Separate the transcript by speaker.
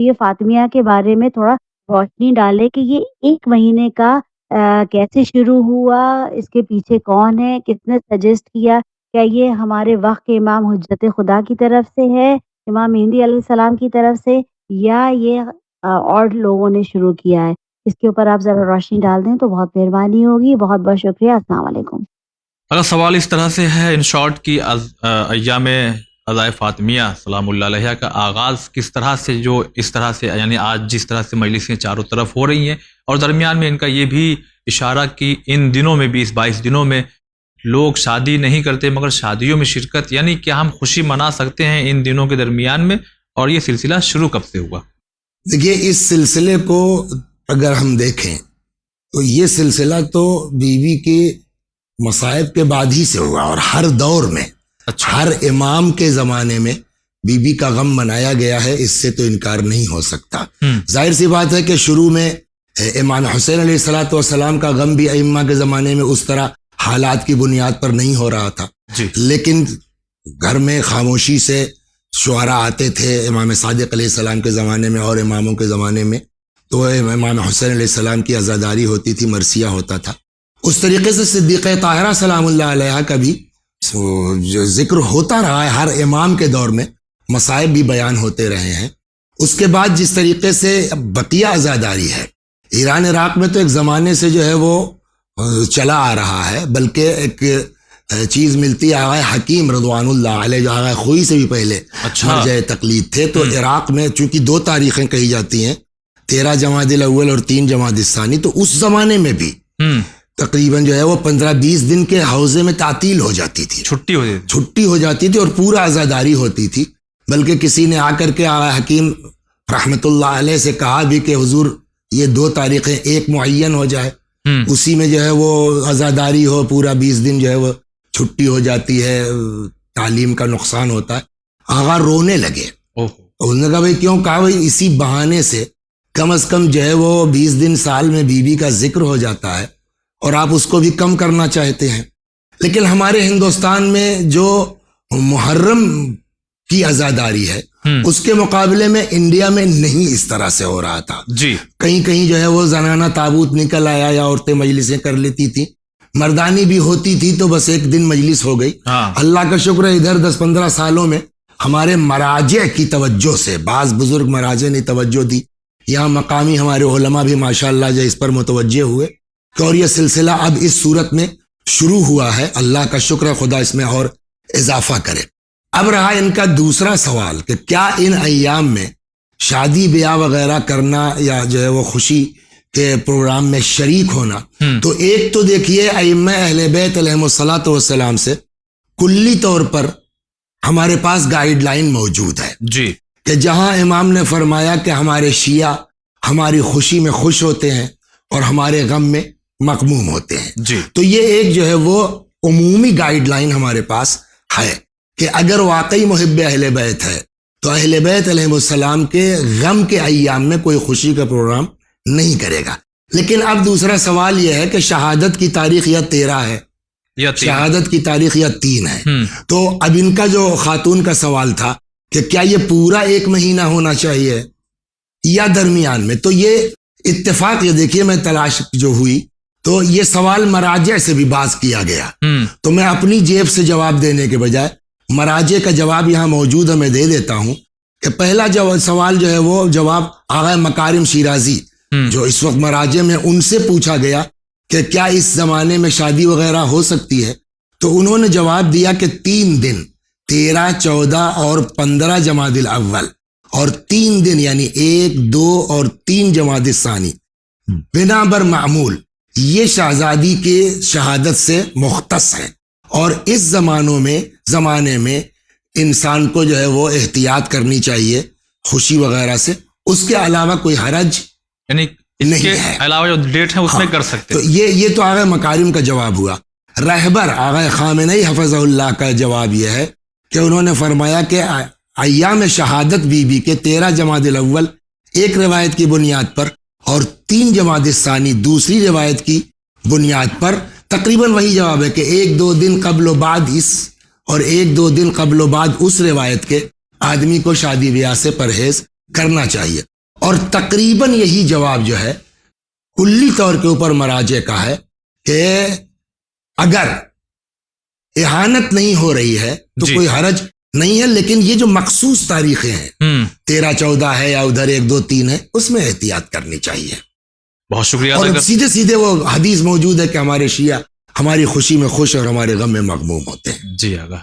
Speaker 1: یہ فاطمیہ کے بارے میں تھوڑا روشنی ڈالے کہ یہ 1 مہینے کا کیسے شروع ہوا، اس کے پیچھے کون ہے، کس نے سجیسٹ کیا؟ کیا یہ ہمارے وقت کے امام حجت خدا کی طرف سے ہے، امام مہدی علیہ السلام کی طرف سے، یا یہ اور لوگوں نے شروع کیا ہے؟ اس کے اوپر آپ ذرا روشنی ڈال دیں تو بہت مہربانی ہوگی۔ بہت بہت شکریہ۔ السلام علیکم۔
Speaker 2: اگر سوال اس طرح سے ہے ان شارٹ کی ایام قضائے فاطمیہ سلام اللہ علیہ کا آغاز کس طرح سے، جو اس طرح سے یعنی آج جس طرح سے مجلسیں چاروں طرف ہو رہی ہیں، اور درمیان میں ان کا یہ بھی اشارہ کہ ان دنوں میں 20-22 دنوں میں لوگ شادی نہیں کرتے مگر شادیوں میں شرکت، یعنی کیا ہم خوشی منا سکتے ہیں ان دنوں کے درمیان میں، اور یہ سلسلہ شروع کب سے ہوا؟
Speaker 3: دیکھیے، اس سلسلے کو اگر ہم دیکھیں تو یہ سلسلہ تو بیوی کے مصائب کے بعد ہی سے ہوا، اور ہر دور میں ہر امام کے زمانے میں بیوی کا غم منایا گیا ہے، اس سے تو انکار نہیں ہو سکتا۔ ظاہر سی بات ہے کہ شروع میں امام حسین علیہ السلام کا غم بھی ائمہ کے زمانے میں اس طرح حالات کی بنیاد پر نہیں ہو رہا تھا، لیکن گھر میں خاموشی سے شعراء آتے تھے امام صادق علیہ السلام کے زمانے میں اور اماموں کے زمانے میں، تو امام حسین علیہ السلام کی عزاداری ہوتی تھی، مرثیہ ہوتا تھا۔ اس طریقے سے صدیقہ طاہرہ سلام اللہ علیہ کا بھی جو ذکر ہوتا رہا ہے، ہر امام کے دور میں مصائب بھی بیان ہوتے رہے ہیں۔ اس کے بعد جس طریقے سے بقیہ عزاداری ہے ایران عراق میں، تو ایک زمانے سے جو ہے وہ چلا آ رہا ہے، بلکہ ایک چیز ملتی ہے آغا حکیم رضوان اللہ علیہ، جو آغا خوئی سے بھی پہلے مرجع تقلید تھے، تو عراق میں چونکہ 2 تاریخیں کہی جاتی ہیں، 13 جمادی الاول اور 3 جمادی الثانی، تو اس زمانے میں بھی تقریباً جو ہے وہ 15-20 دن کے حوزے میں تعطیل ہو جاتی تھی، چھٹی ہو جاتی تھی، اور پورا عزاداری ہوتی تھی۔ بلکہ کسی نے آ کر کے آغا حکیم رحمت اللہ علیہ سے کہا بھی کہ حضور یہ 2 تاریخیں ایک معین ہو جائے، اسی میں جو ہے وہ عزاداری ہو، پورا 20 دن جو ہے وہ چھٹی ہو جاتی ہے، تعلیم کا نقصان ہوتا ہے۔ آغا رونے لگے، انہوں نے کہا بھائی کیوں؟ کہا بھائی اسی بہانے سے کم از کم جو ہے وہ 20 دن سال میں بیوی کا ذکر ہو جاتا ہے، اور آپ اس کو بھی کم کرنا چاہتے ہیں۔ لیکن ہمارے ہندوستان میں جو محرم کی عزاداری ہے، اس کے مقابلے میں انڈیا میں نہیں اس طرح سے ہو رہا تھا۔ کہیں کہیں جو ہے وہ زنانہ تابوت نکل آیا، یا عورتیں مجلسیں کر لیتی تھی، مردانی بھی ہوتی تھی تو بس 1 دن مجلس ہو گئی۔ اللہ کا شکر ہے ادھر 10-15 سالوں میں ہمارے مراجع کی توجہ سے، بعض بزرگ مراجع نے توجہ دی، یہاں مقامی ہمارے علماء بھی ماشاءاللہ جو اس پر متوجہ ہوئے، اور یہ سلسلہ اب اس صورت میں شروع ہوا ہے۔ اللہ کا شکر ہے، خدا اس میں اور اضافہ کرے۔ اب رہا ان کا دوسرا سوال کہ کیا ان ایام میں شادی بیاہ وغیرہ کرنا، یا جو ہے وہ خوشی کے پروگرام میں شریک ہونا؟ تو ایک تو دیکھیے ائمہ اہل بیت علیہم الصلاۃ والسلام سے کلی طور پر ہمارے پاس گائیڈ لائن موجود ہے، کہ جہاں امام نے فرمایا کہ ہمارے شیعہ ہماری خوشی میں خوش ہوتے ہیں اور ہمارے غم میں مغموم ہوتے ہیں، تو یہ ایک جو ہے وہ عمومی گائیڈ لائن ہمارے پاس ہے کہ اگر واقعی محب اہل بیت ہے تو اہل بیت علیہ السلام کے غم کے ایام میں کوئی خوشی کا پروگرام نہیں کرے گا۔ لیکن اب دوسرا سوال یہ ہے کہ شہادت کی تاریخ یا 13 ہے، شہادت کی تاریخ یا 3 ہے، تو اب ان کا جو خاتون کا سوال تھا کہ کیا یہ پورا 1 مہینہ ہونا چاہیے یا درمیان میں، تو یہ اتفاق، یہ دیکھیے میں تلاش جو ہوئی تو یہ سوال مراجع سے بھی باز کیا گیا، تو میں اپنی جیب سے جواب دینے کے بجائے مراجع کا جواب یہاں موجود ہے، میں دے دیتا ہوں کہ پہلا سوال جو ہے وہ جواب آغا مکارم شیرازی جو اس وقت مراجع میں، ان سے پوچھا گیا کہ کیا اس زمانے میں شادی وغیرہ ہو سکتی ہے، تو انہوں نے جواب دیا کہ 3 دن 13، 14 اور 15 جمادی الاول، اور 3 دن یعنی 1، 2 اور 3 جمادی الثانی بنا بر معمول یہ شہزادی کے شہادت سے مختص ہے، اور اس زمانے میں انسان کو جو ہے وہ احتیاط کرنی چاہیے خوشی وغیرہ سے، اس کے علاوہ کوئی حرج
Speaker 2: یعنی نہیں ہے، علاوہ جو ڈیٹ ہے اس میں کر سکتے۔
Speaker 3: تو یہ تو آغا مکارم کا جواب ہوا۔ رہبر آغا خامنئی حفظہ اللہ کا جواب یہ ہے کہ انہوں نے فرمایا کہ ایام شہادت بی بی کے 13 جمادی الاول ایک روایت کی بنیاد پر، اور 3 جمادی الثانی دوسری روایت کی بنیاد پر، تقریباً وہی جواب ہے کہ 1-2 دن قبل و بعد اس، اور 1-2 دن قبل و بعد اس روایت کے آدمی کو شادی بیاہ سے پرہیز کرنا چاہیے. اور تقریباً یہی جواب جو ہے کلی طور کے اوپر مراجع کا ہے کہ اگر اہانت نہیں ہو رہی ہے تو کوئی حرج نہیں ہے، لیکن یہ جو مخصوص تاریخیں ہیں 13 14 ہے یا ادھر 1 2 3 ہے، اس میں احتیاط کرنی چاہیے.
Speaker 2: بہت شکریہ.
Speaker 3: اور سیدھے سیدھے وہ حدیث موجود ہے کہ ہمارے شیعہ ہماری خوشی میں خوش اور ہمارے غم میں مغموم ہوتے ہیں.
Speaker 2: جی آگا.